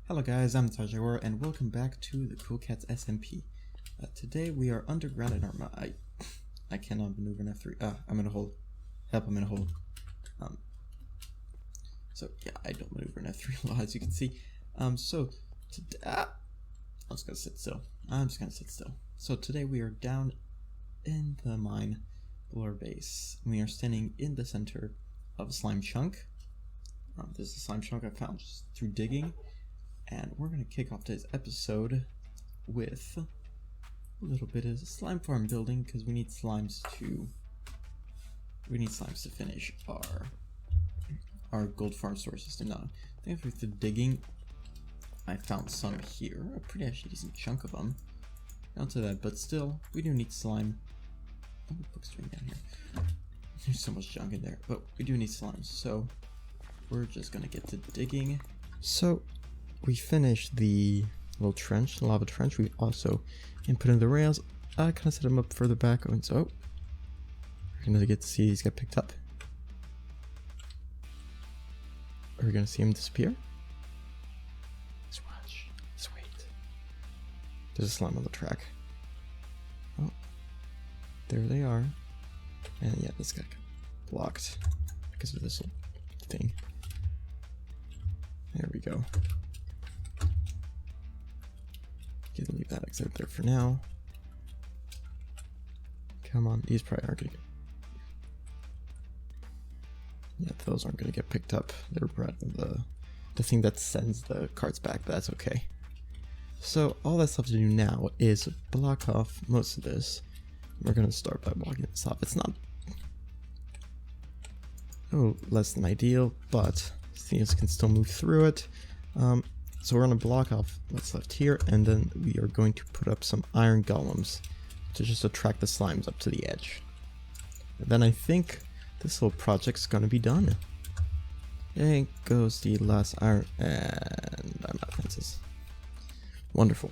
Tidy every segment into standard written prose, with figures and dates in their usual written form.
Hello guys, I'm Tajor and welcome back to the Cool Cats SMP. Today we are underground in our I cannot maneuver in F3. I'm in a hole. Help, I'm in a hole. So yeah, I don't maneuver in F3 a lot, as you can see. I'm just gonna sit still. So today we are down in the mine below our base. We are standing in the center of a slime chunk. This is a slime chunk I found just through digging. And we're going to kick off today's episode with a little bit of slime farm building, because we need slimes to finish our gold farm source system. Now, I think with the digging, I found some here, a pretty actually decent chunk of them. Not to that, but still, we do need slime. Oh, the book's doing down here. There's so much junk in there, but we do need slimes, so we're just going to get to digging. So we finished the little trench, lava trench. We also input in the rails. I kind of set them up further back, and so we're gonna get to see these get picked up. Are we gonna see him disappear? Let's watch. Let's wait. There's a slime on the track. Oh, there they are. And yeah, this guy got blocked because of this little thing. There we go. Okay, leave that exit there for now. Come on, these probably aren't gonna get... Yeah, those aren't gonna get picked up. They're the thing that sends the carts back, but that's okay. So all that's left to do now is block off most of this. We're gonna start by blocking this off. It's not less than ideal, but things can still move through it. So we're going to block off what's left here, and then we are going to put up some iron golems to just attract the slimes up to the edge. And then I think this little project's going to be done. There goes the last iron, and I'm out of fences. Wonderful.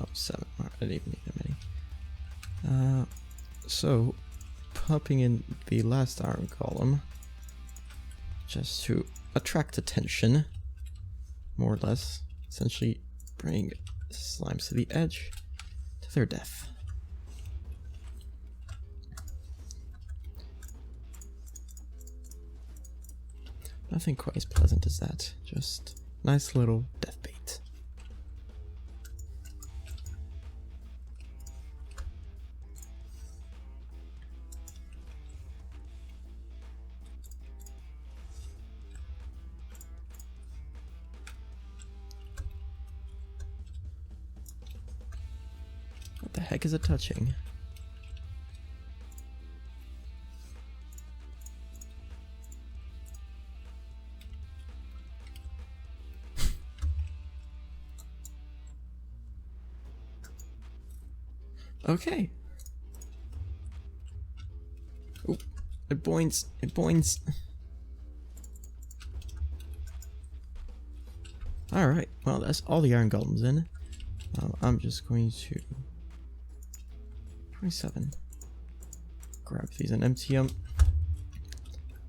Oh, 7. I didn't even need that many. So, popping in the last iron golem, just to attract attention, more or less, essentially bring slimes to the edge to their death. Nothing quite as pleasant as that, just nice little death bait. What the heck is it touching? Okay. Oh, it boings. It boings. Alright, well, that's all the iron golems in. I'm just going to 27. Grab these and empty them.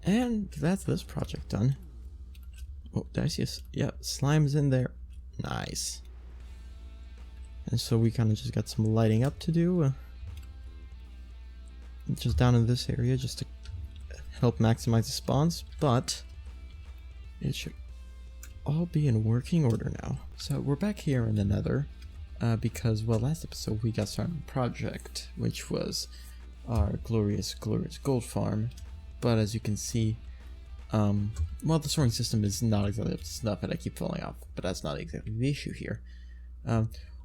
And that's this project done. Oh, did I see a... Yeah, slime's in there. Nice. And so we kind of just got some lighting up to do. Just down in this area, just to help maximize the spawns. But it should all be in working order now. So we're back here in the Nether. Because, well, last episode we got started on a project, which was our glorious gold farm. But as you can see, well, the sorting system is not exactly up to snuff, and I keep falling off, but that's not exactly the issue here.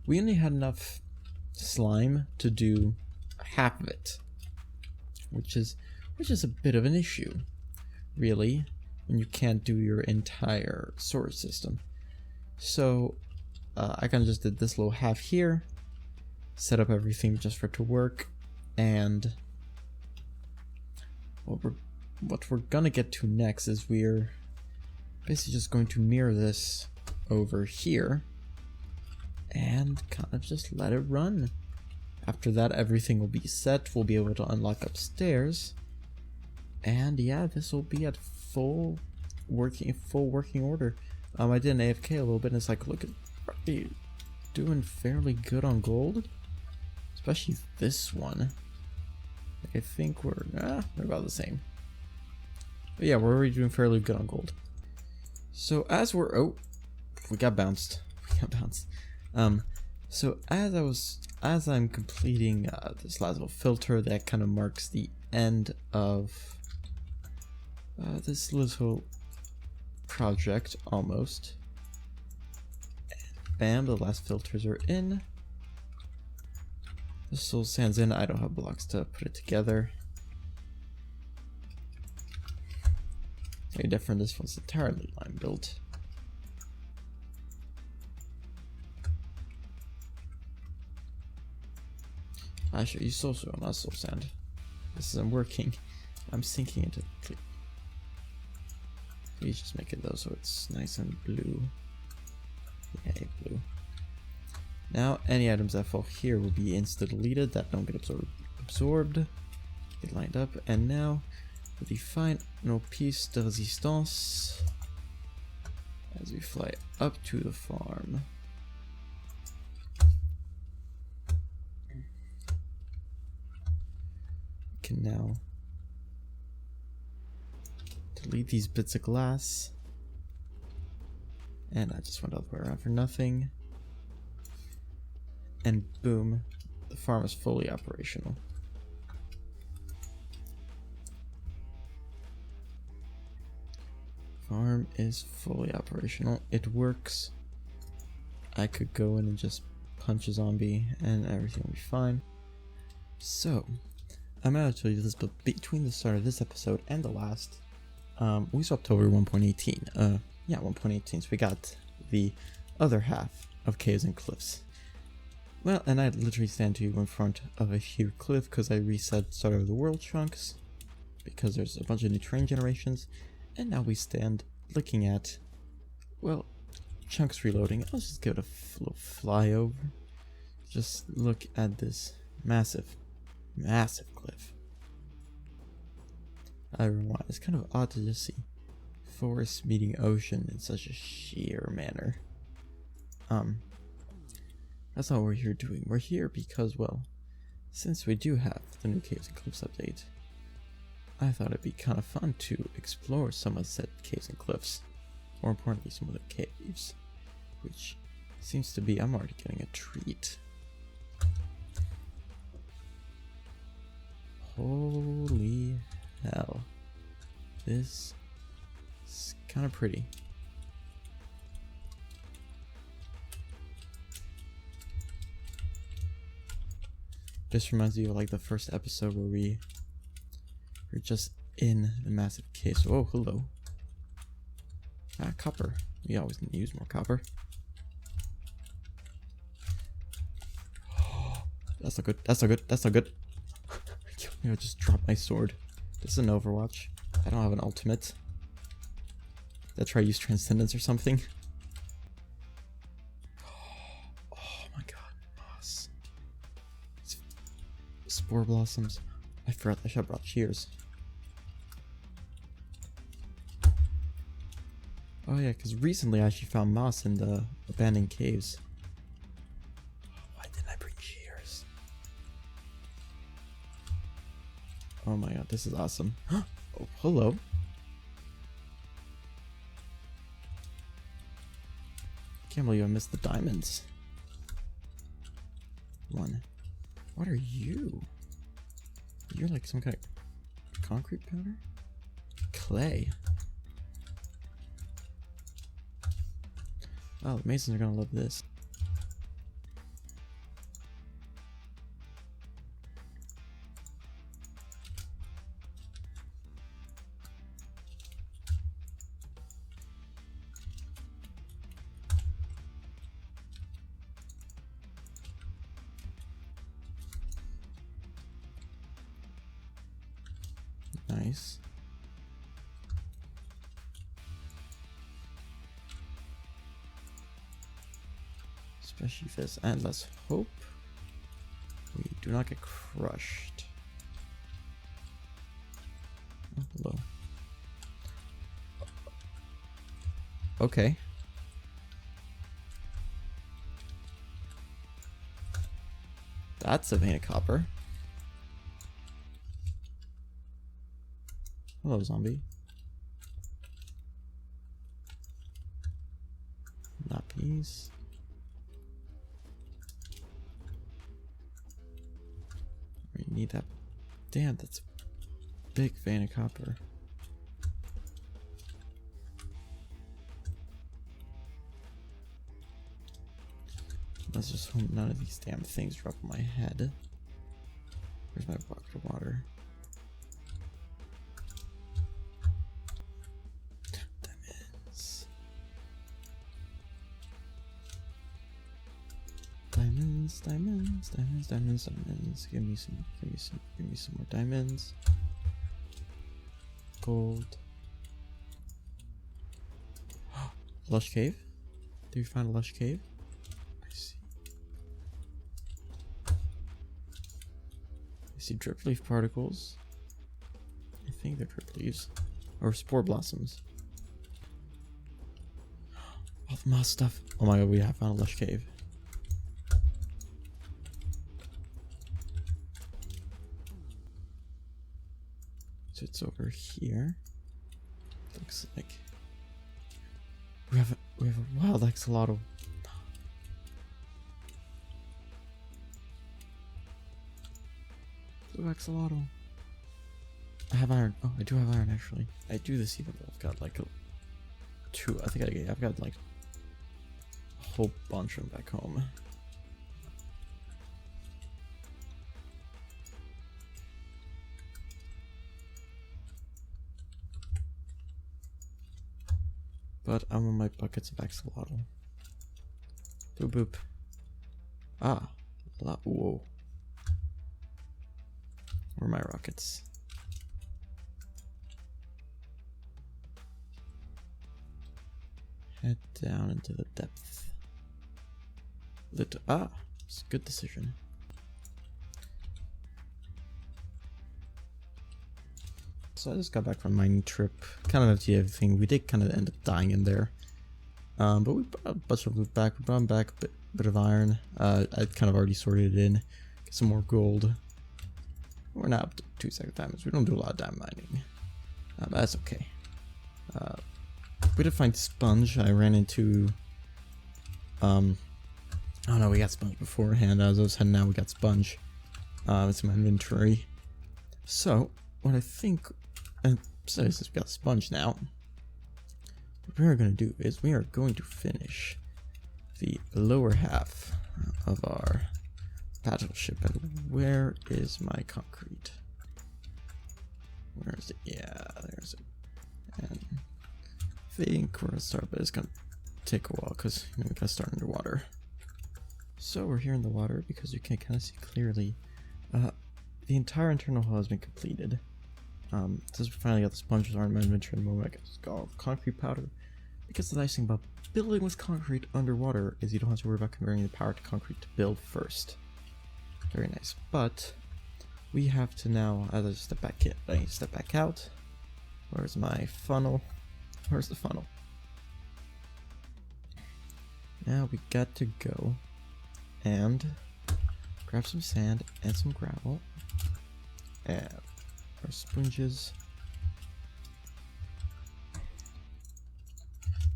We only had enough slime to do half of it, which is a bit of an issue, really, when you can't do your entire storage system. So I kind of just did this little half here, set up everything just for it to work, and what we're gonna get to next is we're basically just going to mirror this over here and kind of just let it run. After that, everything will be set. We'll be able to unlock upstairs, and yeah, this will be at full working full working order. I did an AFK a little bit, and it's like, look at you doing fairly good on gold, especially this one. I think we're about the same. But yeah, we're already doing fairly good on gold. So as we're we got bounced. So as I'm completing this last little filter that kind of marks the end of this little project almost. And bam, the last filters are in. The soul sand's in. I don't have blocks to put it together. Very different. This one's entirely lime built. Actually, you soul soil, not soul sand. This isn't working. I'm sinking into. Please just make it though so it's nice and blue. Yay, blue. Now any items that fall here will be insta deleted that don't get absorbed. Get lined up, and now we define no piece de resistance as we fly up to the farm. We can now delete these bits of glass, and I just went all the way around for nothing, and boom, the farm is fully operational. Farm is fully operational. It works. I could go in and just punch a zombie and everything will be fine. So I'm gonna tell you this, but between the start of this episode and the last, we swapped over 1.18. Yeah, 1.18. So we got the other half of caves and cliffs. Well, and I literally stand to you in front of a huge cliff because I reset Start of the World chunks because there's a bunch of new terrain generations, and now we stand looking at, well, chunks reloading. I'll just give it a little flyover. Just look at this massive cliff. I don't know why. It's kind of odd to just see forest meeting ocean in such a sheer manner. That's not what we're here doing. We're here because, well, since we do have the new Caves and Cliffs update, I thought it'd be kind of fun to explore some of said caves and cliffs. More importantly, some of the caves, which seems to be, I'm already getting a treat. Holy hell. This is kind of pretty. Just reminds me of like the first episode where we were just in the massive case. Oh, hello. Ah, copper. We always need to use more copper. That's not good. That's not good. That's not good. I just dropped my sword. This is an Overwatch. I don't have an ultimate. Did I try to use Transcendence or something? Oh my god. Moss. Spore blossoms. I forgot I should have brought shears. Oh yeah, because recently I actually found moss in the abandoned caves. Why didn't I bring shears? Oh my god, this is awesome. Oh, hello. Can't believe I missed the diamonds. One. What are you? You're like some kind of concrete powder? Clay. Oh, the masons are gonna love this. Nice. Especially this, and let's hope we do not get crushed. Oh, hello. okay. That's a vein of copper. Hello, zombie. Lapis. We need that. Damn, that's a big vein of copper. Let's just hope none of these damn things drop on my head. Where's my bucket of water? Diamonds. Diamonds, diamonds, diamonds, diamonds, diamonds. Give me some more diamonds. Gold. Lush cave? Did we find a lush cave? I see. I see drip leaf particles. I think they're drip leaves. Or spore blossoms. All the moss stuff. Oh my god, we have found a lush cave. So it's over here. Looks like we have a wild axolotl. Blue axolotl. I have iron. Oh, I do have iron actually. I do this even though I've got like two. I think I've got like a whole bunch of them back home. But I want my buckets of axolotl. Boop boop. Ah. Whoa. Where are my rockets? Head down into the depth. It's a good decision. So I just got back from my mining trip, kind of empty everything. We did kind of end up dying in there, but we brought a bunch of loot back. We brought back a bit of iron. I'd kind of already sorted it in. Get some more gold. We're not up to 2 second diamonds. We don't do a lot of diamond mining, but that's okay. We did find sponge. I ran into. Oh no, we got sponge beforehand. As I was heading out, we got sponge. It's in my inventory. So what I think. And since we got sponge now, what we are going to do is we are going to finish the lower half of our battleship. And where is my concrete? Where is it? Yeah, there's it. And I think we're going to start, but it's going to take a while because we got to start underwater. So we're here in the water because you can kind of see clearly the entire internal hull has been completed. Since we finally got the sponges on my inventory, and I got all concrete powder. Because the nice thing about building with concrete underwater is you don't have to worry about converting the power to concrete to build first. Very nice. But we have to now, as I step back in, I need to step back out. Where's my funnel? Where's the funnel? Now we got to go and grab some sand and some gravel and our sponges.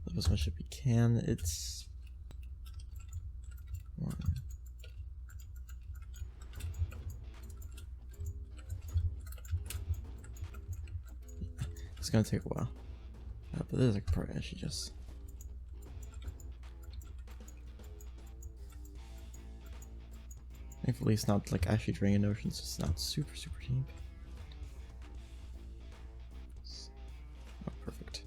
Live as much as we can. It's one. It's gonna take a while, but this is like probably actually just. Thankfully, it's not like actually draining oceans. It's not super deep. Oh, perfect.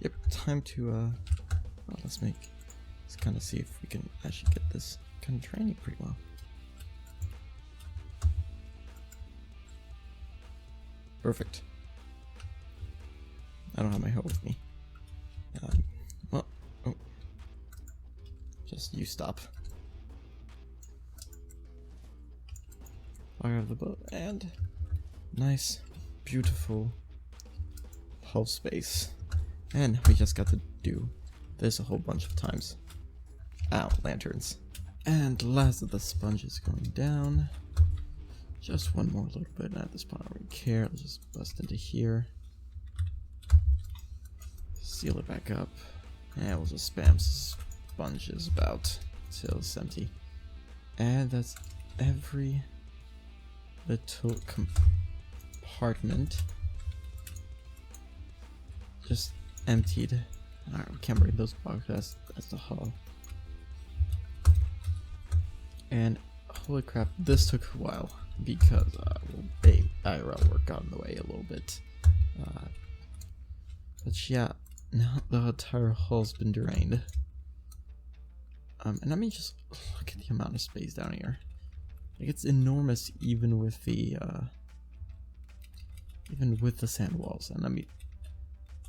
Yep, time to well, let's kind of see if we can actually get this kind of draining pretty well. Perfect. I don't have my hoe with me. Well, oh. Just you stop. I have the boat and nice, beautiful hull space. And we just got to do this a whole bunch of times. Ow, lanterns. And last of the sponges going down. Just one more little bit. At this point I don't really care. Let's just bust into here. Seal it back up. And we'll just spam sponges about till it's empty. And that's every little compartment just emptied. Alright, we can't bring those boxes. That's the hull. And holy crap, this took a while because IRL work got in the way a little bit. But yeah, now the entire hull's been drained. And I mean, just look at the amount of space down here. Like, it's enormous, even with the sand walls. And I mean,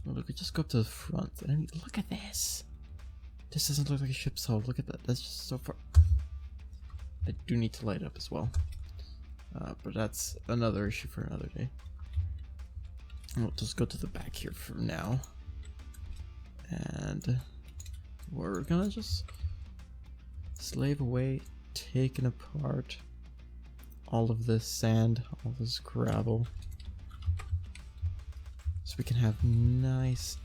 look, we just go up to the front. And I mean, look at this. This doesn't look like a ship's hull. Look at that. That's just so far. I do need to light up as well. But that's another issue for another day. We'll just go to the back here for now. And we're gonna just slave away, taking apart all of this sand, all this gravel, so we can have nice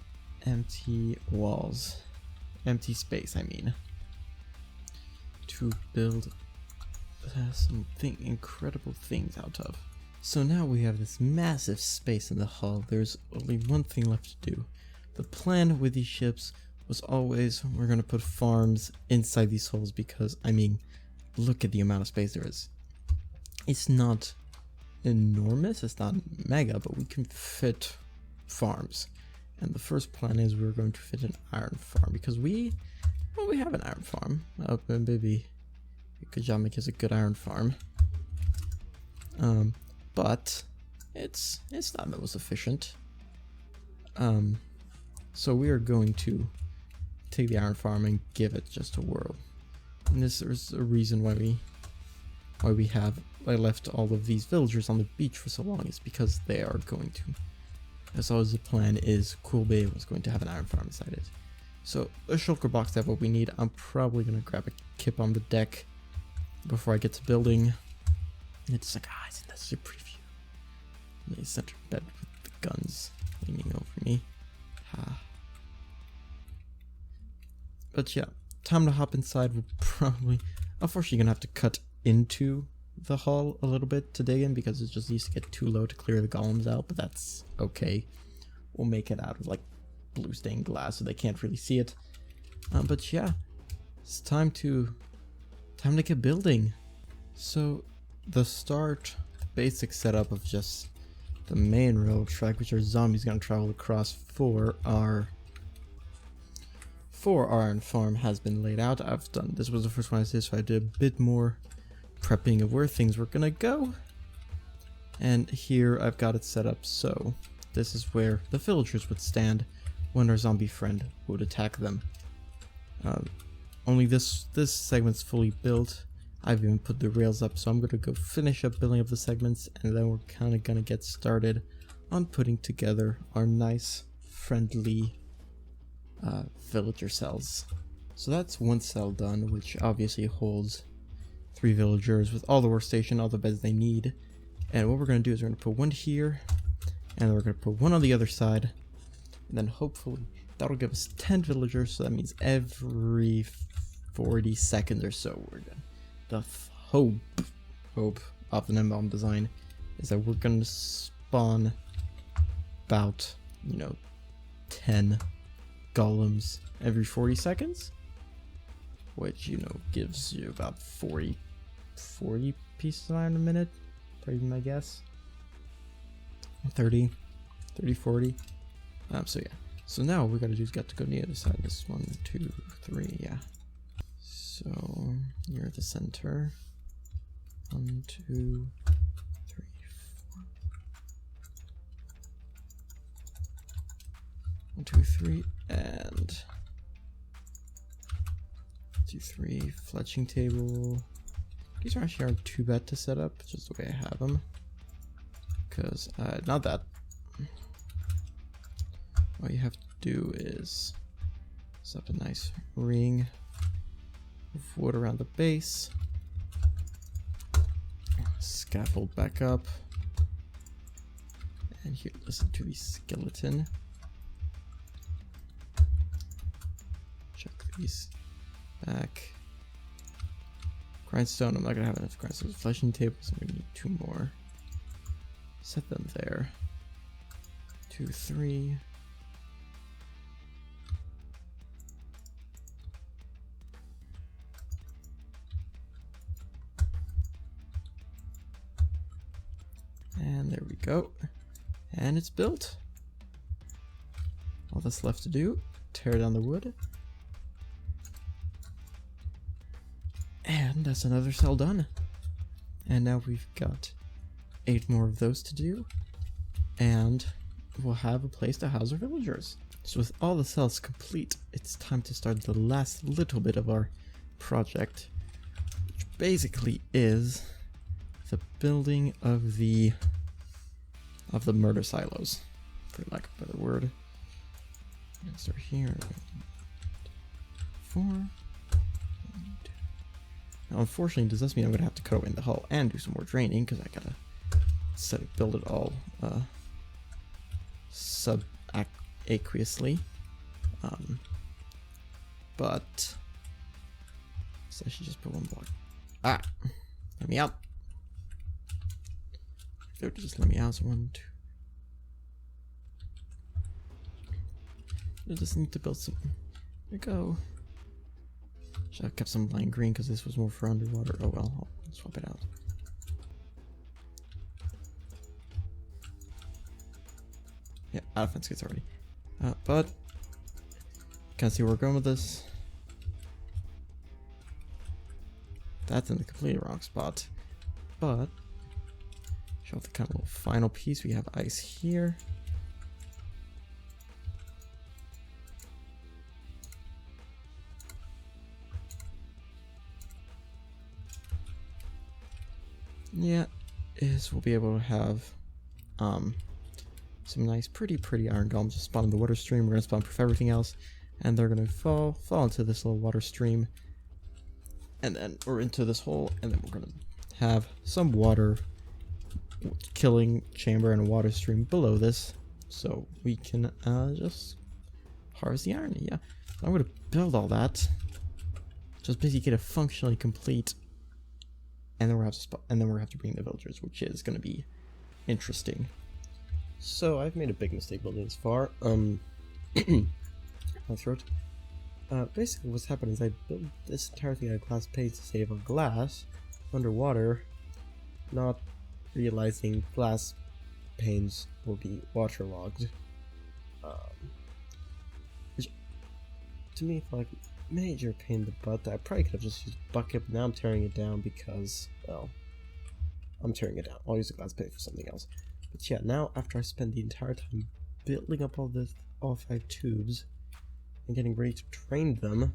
empty walls, empty space I mean, to build something incredible things out of. So now we have this massive space in the hull. There's only one thing left to do. The plan with these ships was always, we're going to put farms inside these hulls because, I mean, look at the amount of space there is. It's not enormous, it's not mega, but we can fit farms. And the first plan is we're going to fit an iron farm because we have an iron farm. And maybe Kajami is a good iron farm. But it's not the most efficient. So we are going to take the iron farm and give it just a whirl. And this is a reason why I left all of these villagers on the beach for so long, is because they are going to, as always the plan is, Courbet was going to have an iron farm inside it. So a shulker box to have what we need. I'm probably gonna grab a kip on the deck before I get to building. And it's like, isn't that such a preview? The center bed with the guns leaning over me. But yeah, time to hop inside. We're probably, unfortunately, gonna have to cut into the hull a little bit to dig in because it just needs to get too low to clear the golems out, but that's okay. We'll make it out of like blue stained glass so they can't really see it. But yeah, it's time to get building. So the basic setup of just the main railroad track, which our zombies gonna travel across for our iron farm, has been laid out. This was the first one I did, so I did a bit more prepping of where things were gonna go. And here I've got it set up so this is where the villagers would stand when our zombie friend would attack them. Only this segment's fully built. I've even put the rails up, so I'm gonna go finish up building up the segments, and then we're kind of gonna get started on putting together our nice, friendly villager cells. So that's one cell done, which obviously holds 3 villagers with all the workstation, all the beds they need. And what we're gonna do is we're gonna put one here, and then we're gonna put one on the other side, and then hopefully that'll give us 10 villagers. So that means every 40 seconds or so we're done. The hope of an M-bomb design is that we're gonna spawn about 10 golems every 40 seconds, which gives you about 40 pieces of iron a minute, probably my guess. 30, 40. So yeah. So now what we gotta do is got to go near the side. This 1, 2, 3, yeah. So near the center. 1, 2, 3, 4. 1, 2, 3, and 2, 3. Fletching table. These are actually aren't too bad to set up, just the way I have them. Because not that all you have to do is set up a nice ring of wood around the base. Scaffold back up. And here, listen to the skeleton. Check these back. Grindstone, I'm not gonna have enough grindstone. Fleshing tables, I'm gonna need 2 more. Set them there. 2, 3. And there we go. And it's built. All that's left to do, tear down the wood. And that's another cell done. And now we've got 8 more of those to do. And we'll have a place to house our villagers. So with all the cells complete, it's time to start the last little bit of our project, which basically is the building of the murder silos, for lack of a better word. I'm gonna start here. 4. Now, unfortunately, does this mean I'm gonna have to cut away the hull and do some more draining because I gotta build it all subaqueously. But so I should just put 1 block. Ah, let me out. They would just let me out. So 1, 2. I just need to build some. There we go. Should have kept some lime green because this was more for underwater. Oh well, I'll swap it out. Yeah, out of fence gates already. But can't see where we're going with this. That's in the completely wrong spot. But show the kind of little final piece. We have ice here. Yeah, we'll be able to have some nice, pretty iron golems just spawn in the water stream. We're gonna spawn proof everything else, and they're gonna fall into this little water stream, and then we're into this hole, and then we're gonna have some water killing chamber and a water stream below this, so we can just harvest the iron. Yeah, I'm gonna build all that, just basically get it functionally complete. And then we're gonna have to bring the villagers, which is gonna be interesting. So I've made a big mistake building this far. My throat. Basically, what's happened is I built this entire thing out of glass panes to save on glass underwater, not realizing glass panes will be waterlogged. Which to me felt like major pain in the butt. I probably could have just used bucket, but now I'm tearing it down because, well, I'm tearing it down. I'll use the glass pane for something else. But yeah, now after I spend the entire time building up all 5 tubes and getting ready to train them,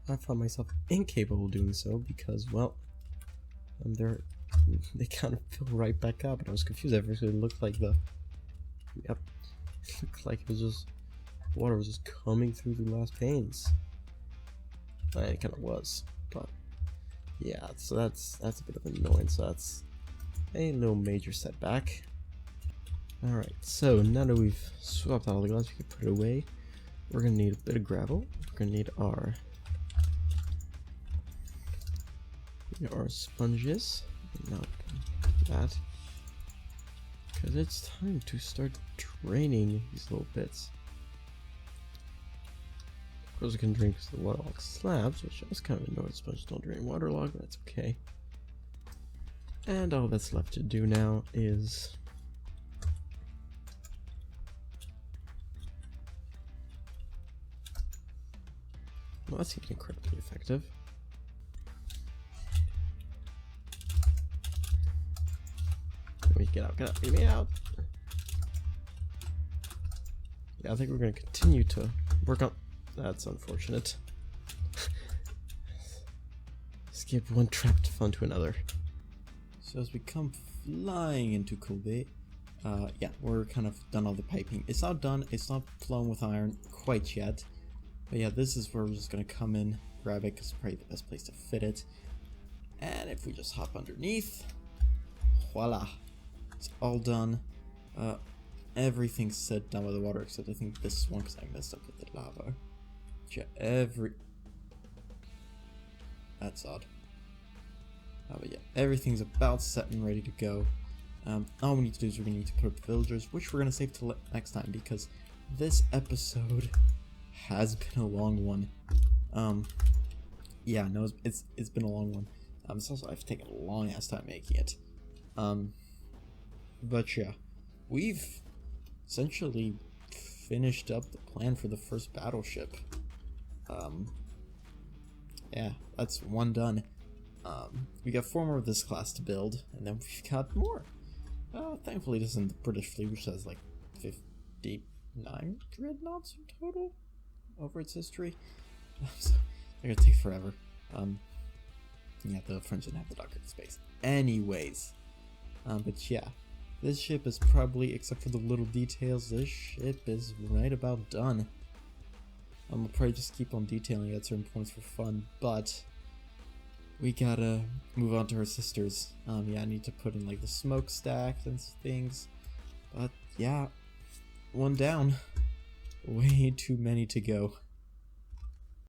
I found myself incapable of doing so because, well, they kind of fill right back up, and I was confused at first. It looked like it looked like it was just water was just coming through the glass panes. It kind of was, but yeah, so that's a bit of an annoyance. So that's a little major setback. All right, so now that we've swapped out all the glass, we can put it away. We're gonna need a bit of gravel. We're gonna need our sponges. Not that, because it's time to start draining these little bits. Of course, we can drink the waterlogged slabs, which I was kind of annoyed sponges don't drain waterlogged, but that's okay. And all that's left to do now is well, that seems incredibly effective. Get out, get me out. Yeah, I think we're gonna continue to work on. That's unfortunate. Skip one trapped fun to another. So as we come flying into Courbet, Yeah, we're kind of done all the piping. It's not done, it's not flown with iron quite yet. But yeah, this is where we're just gonna come in, grab it, because it's probably the best place to fit it. And if we just hop underneath, voila, it's all done. Everything's set down by the water, except I think this one, because I messed up with the lava. Yeah, that's odd. But yeah, everything's about set and ready to go. All we need to do is we're gonna need to put up the villagers, which we're gonna save till next time, because this episode has been a long one. Yeah, no, it's been a long one. It's also, I've taken a long ass time making it. But yeah, we've essentially finished up the plan for the first battleship. Yeah, that's one done. We got 4 more of this class to build, and then we've got more. Thankfully this isn't the British fleet, which has like 59 dreadnoughts in total over its history. So they're gonna take forever. Yeah, the French didn't have the dock in space. Anyways, but yeah, this ship is probably, except for the little details, this ship is right about done. We'll probably just keep on detailing it at certain points for fun, but we gotta move on to her sisters. Yeah, I need to put in like the smokestack and things, but yeah, one down. Way too many to go.